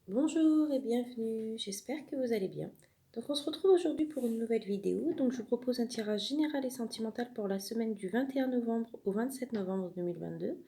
Bonjour et bienvenue, j'espère que vous allez bien. Donc on se retrouve aujourd'hui pour une nouvelle vidéo. Donc je vous propose un tirage général et sentimental pour la semaine du 21 novembre au 27 novembre 2022.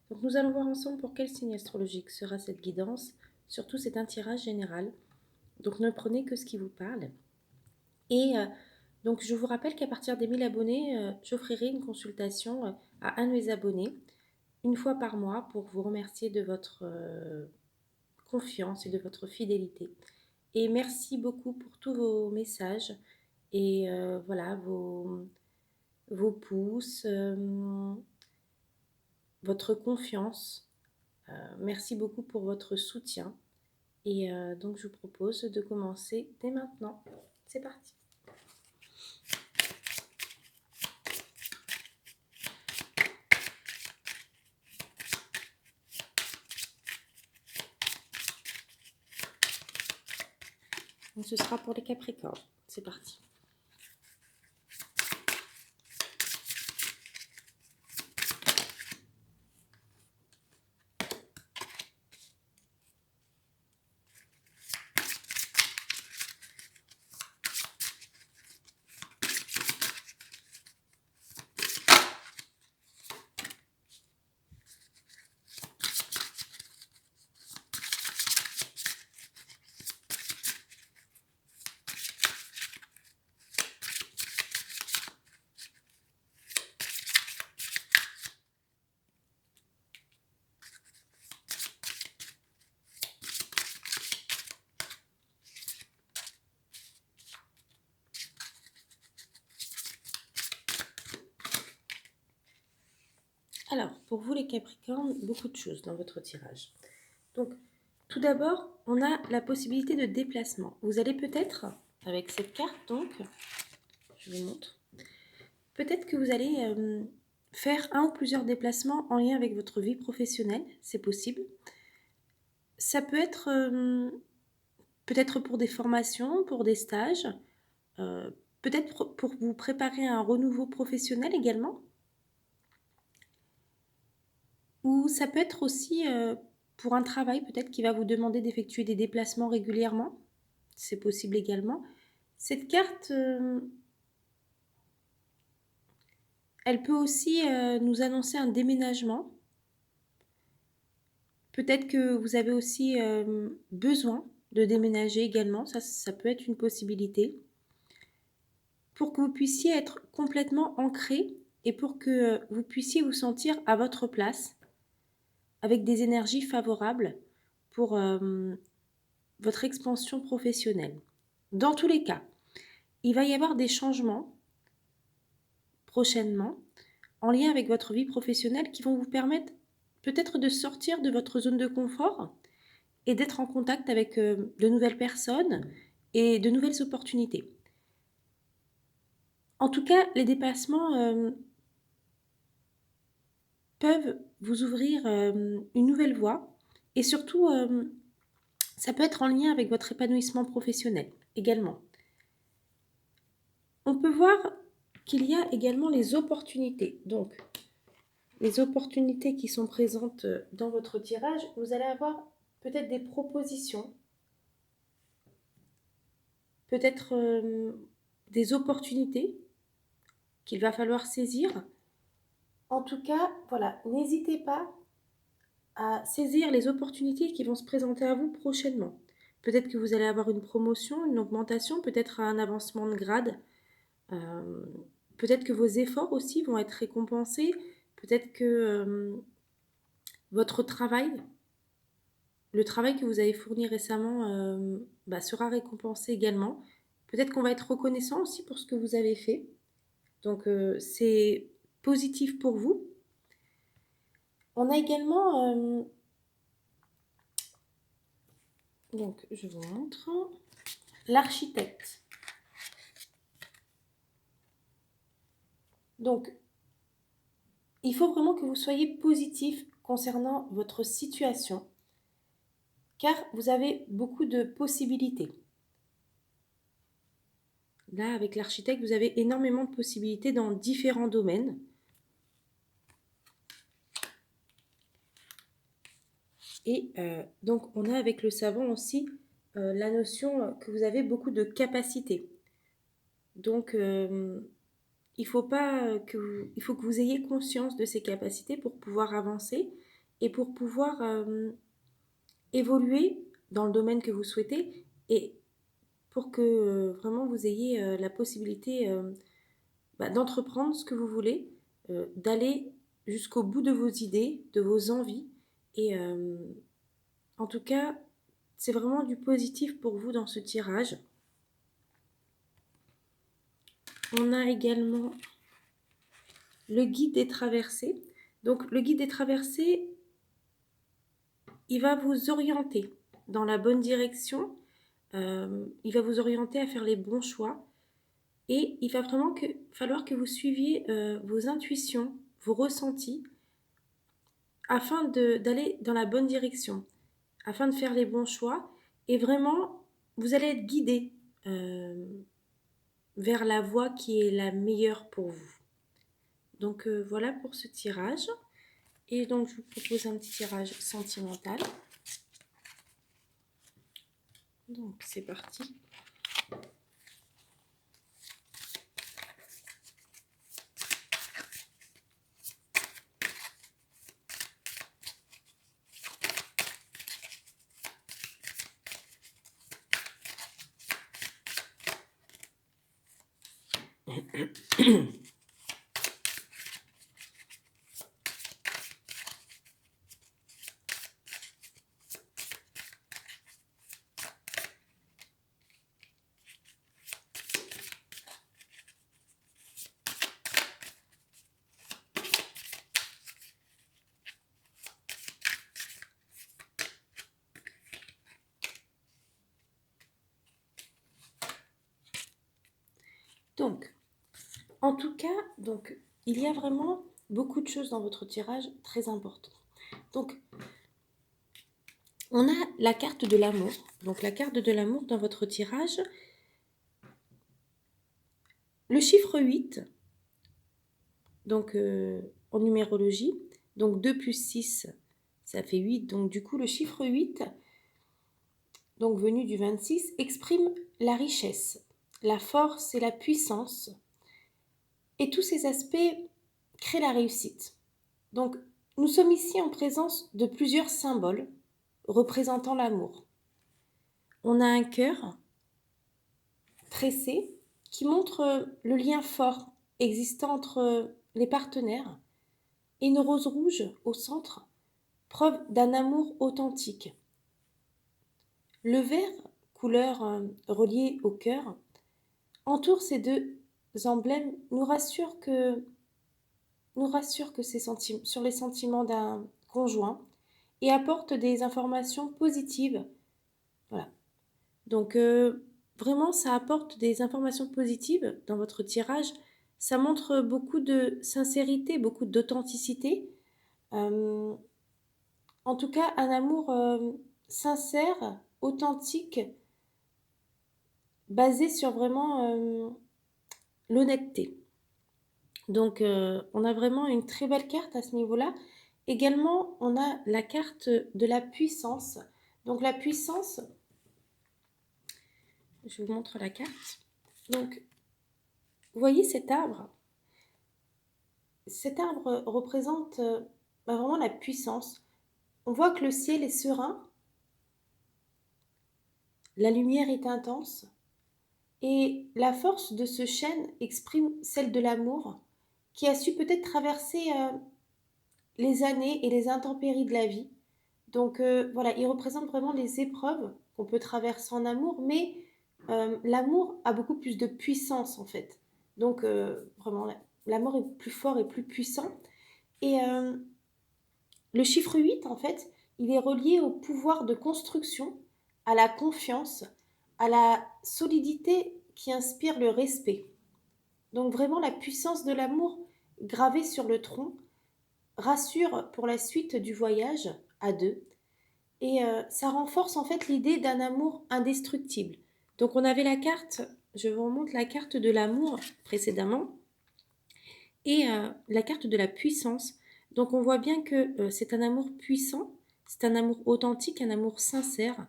Donc nous allons voir ensemble pour quel signe astrologique sera cette guidance. Surtout c'est un tirage général, donc ne prenez que ce qui vous parle. Et donc je vous rappelle qu'à partir des 1000 abonnés, j'offrirai une consultation à un de mes abonnés une fois par mois pour vous remercier de votre confiance et de votre fidélité. Et merci beaucoup pour tous vos messages et voilà, vos pouces, votre confiance. Merci beaucoup pour votre soutien. Et donc, je vous propose de commencer dès maintenant. C'est parti. Donc, ce sera pour les Capricornes. C'est parti. Alors, pour vous les Capricornes, beaucoup de choses dans votre tirage. Donc, tout d'abord, on a la possibilité de déplacement. Vous allez peut-être, avec cette carte, donc, je vous montre, peut-être que vous allez faire un ou plusieurs déplacements en lien avec votre vie professionnelle, c'est possible. Ça peut être peut-être pour des formations, pour des stages, euh, peut-être pour vous préparer à un renouveau professionnel également. Ou ça peut être aussi pour un travail peut-être qui va vous demander d'effectuer des déplacements régulièrement. C'est possible également. Cette carte, elle peut aussi nous annoncer un déménagement. Peut-être que vous avez aussi besoin de déménager également, ça peut être une possibilité, pour que vous puissiez être complètement ancré et pour que vous puissiez vous sentir à votre place, avec des énergies favorables pour votre expansion professionnelle. Dans tous les cas, il va y avoir des changements prochainement en lien avec votre vie professionnelle qui vont vous permettre peut-être de sortir de votre zone de confort et d'être en contact avec de nouvelles personnes et de nouvelles opportunités. En tout cas, les dépassements peuvent vous ouvrir une nouvelle voie et surtout, ça peut être en lien avec votre épanouissement professionnel également. On peut voir qu'il y a également les opportunités. Donc, les opportunités qui sont présentes dans votre tirage, vous allez avoir peut-être des propositions, peut-être des opportunités qu'il va falloir saisir. En tout cas, voilà, n'hésitez pas à saisir les opportunités qui vont se présenter à vous prochainement. Peut-être que vous allez avoir une promotion, une augmentation, peut-être un avancement de grade. Euh, Peut-être que vos efforts aussi vont être récompensés. Peut-être que votre travail, le travail que vous avez fourni récemment, sera récompensé également. Peut-être qu'on va être reconnaissant aussi pour ce que vous avez fait. Donc, c'est positif pour vous. On a également, donc je vous montre, l'architecte. Donc, il faut vraiment que vous soyez positif concernant votre situation, car vous avez beaucoup de possibilités. Là, avec l'architecte, vous avez énormément de possibilités dans différents domaines. Et donc, on a avec le savant aussi la notion que vous avez beaucoup de capacités. Donc, il faut que vous ayez conscience de ces capacités pour pouvoir avancer et pour pouvoir évoluer dans le domaine que vous souhaitez et pour que vraiment vous ayez la possibilité d'entreprendre ce que vous voulez, d'aller jusqu'au bout de vos idées, de vos envies. Et en tout cas, c'est vraiment du positif pour vous dans ce tirage. On a également le guide des traversées. Donc le guide des traversées, il va vous orienter dans la bonne direction. Il va vous orienter à faire les bons choix. Et il va vraiment falloir que vous suiviez vos intuitions, vos ressentis, afin d'aller dans la bonne direction, afin de faire les bons choix. Et vraiment, vous allez être guidé vers la voie qui est la meilleure pour vous. Donc voilà pour ce tirage. Et donc je vous propose un petit tirage sentimental. Donc c'est parti. Donc, en tout cas, donc, il y a vraiment beaucoup de choses dans votre tirage très importantes. Donc, on a la carte de l'amour. Donc, la carte de l'amour dans votre tirage. Le chiffre 8, donc en numérologie, donc 2 plus 6, ça fait 8. Donc, du coup, le chiffre 8, donc venu du 26, exprime la richesse, la force et la puissance. Et tous ces aspects créent la réussite. Donc, nous sommes ici en présence de plusieurs symboles représentant l'amour. On a un cœur tressé qui montre le lien fort existant entre les partenaires et une rose rouge au centre, preuve d'un amour authentique. Le vert, couleur reliée au cœur, entoure ces deux emblèmes, nous rassure c'est sur les sentiments d'un conjoint et apporte des informations positives. Voilà. Donc, vraiment, ça apporte des informations positives dans votre tirage. Ça montre beaucoup de sincérité, beaucoup d'authenticité. En tout cas, un amour sincère, authentique, basé sur vraiment l'honnêteté. Donc, on a vraiment une très belle carte à ce niveau-là. Également, on a la carte de la puissance. Donc, la puissance, je vous montre la carte. Donc, vous voyez cet arbre? Cet arbre représente vraiment la puissance. On voit que le ciel est serein, la lumière est intense, et la force de ce chêne exprime celle de l'amour, qui a su peut-être traverser les années et les intempéries de la vie. Donc voilà, il représente vraiment les épreuves qu'on peut traverser en amour, mais l'amour a beaucoup plus de puissance en fait. Donc vraiment, l'amour est plus fort et plus puissant. Et le chiffre 8, en fait, il est relié au pouvoir de construction, à la confiance, à la solidité qui inspire le respect. Donc vraiment, la puissance de l'amour gravée sur le tronc rassure pour la suite du voyage à deux. Et ça renforce en fait l'idée d'un amour indestructible. Donc on avait la carte, je vous remonte la carte de l'amour précédemment, et la carte de la puissance. Donc on voit bien que c'est un amour puissant C'est un amour authentique, un amour sincère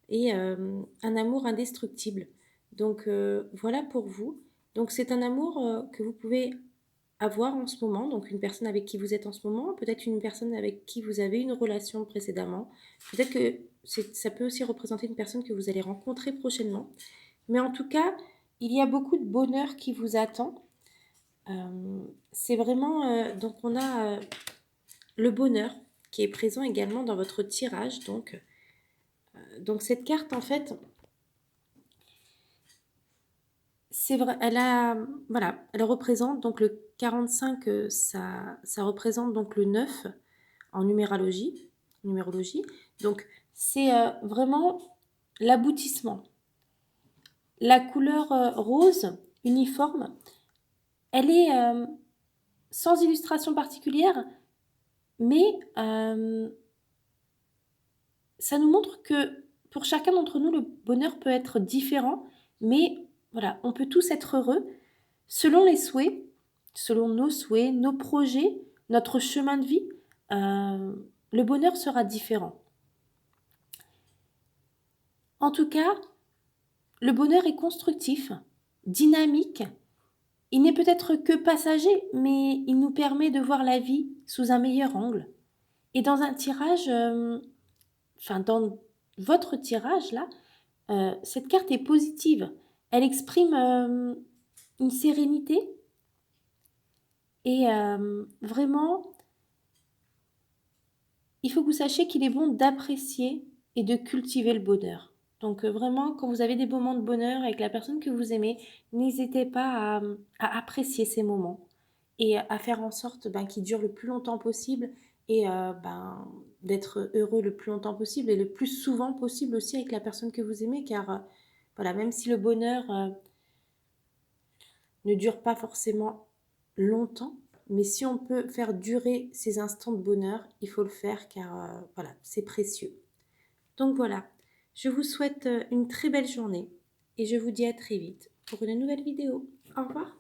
et un amour indestructible. Donc voilà pour vous. Donc c'est un amour que vous pouvez avoir en ce moment, donc une personne avec qui vous êtes en ce moment, peut-être une personne avec qui vous avez une relation précédemment, peut-être que ça peut aussi représenter une personne que vous allez rencontrer prochainement. Mais en tout cas, il y a beaucoup de bonheur qui vous attend. C'est vraiment, donc on a le bonheur qui est présent également dans votre tirage. Donc cette carte, en fait, c'est vrai, voilà, elle représente donc le 45, ça représente donc le 9 en numérologie. Donc c'est vraiment l'aboutissement. La couleur rose uniforme, elle est sans illustration particulière, mais ça nous montre que pour chacun d'entre nous, le bonheur peut être différent, mais voilà, on peut tous être heureux selon les souhaits, selon nos souhaits, nos projets, notre chemin de vie. Le bonheur sera différent. En tout cas, le bonheur est constructif, dynamique. Il n'est peut-être que passager, mais il nous permet de voir la vie sous un meilleur angle. Et dans un tirage, dans votre tirage là, cette carte est positive. Elle exprime une sérénité et vraiment, il faut que vous sachiez qu'il est bon d'apprécier et de cultiver le bonheur. Donc vraiment, quand vous avez des moments de bonheur avec la personne que vous aimez, n'hésitez pas à apprécier ces moments et à faire en sorte qu'ils durent le plus longtemps possible et d'être heureux le plus longtemps possible et le plus souvent possible aussi avec la personne que vous aimez, car voilà, même si le bonheur ne dure pas forcément longtemps, mais si on peut faire durer ces instants de bonheur, il faut le faire car voilà, c'est précieux. Donc voilà, je vous souhaite une très belle journée et je vous dis à très vite pour une nouvelle vidéo. Au revoir.